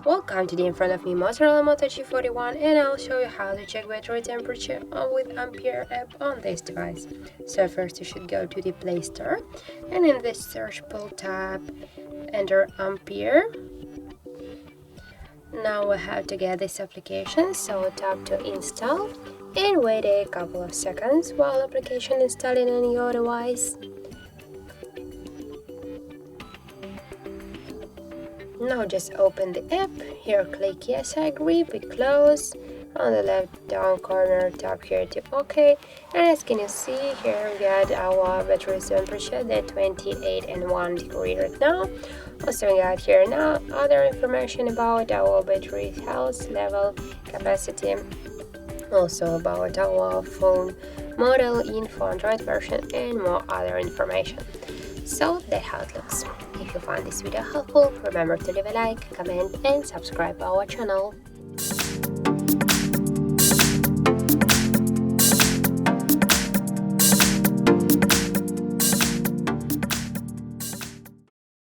Welcome to the in front of me Motorola Moto G41, and I'll show you how to check battery temperature with Ampere app on this device. So first you should go to the Play Store, and in this search pull tab enter Ampere. Now we have to get this application, so tap to install and wait a couple of seconds while application is installing on your device. Now just open the app. Here click yes I agree, we close. On the left down corner tap here to OK, and as can you see here we got our battery temperature at 28.1 degrees right now. Also we got here now other information about our battery health level, capacity, also about our phone model, info, Android version, and more other information. So that's how it looks. If you found this video helpful, remember to leave a like, comment and subscribe our channel.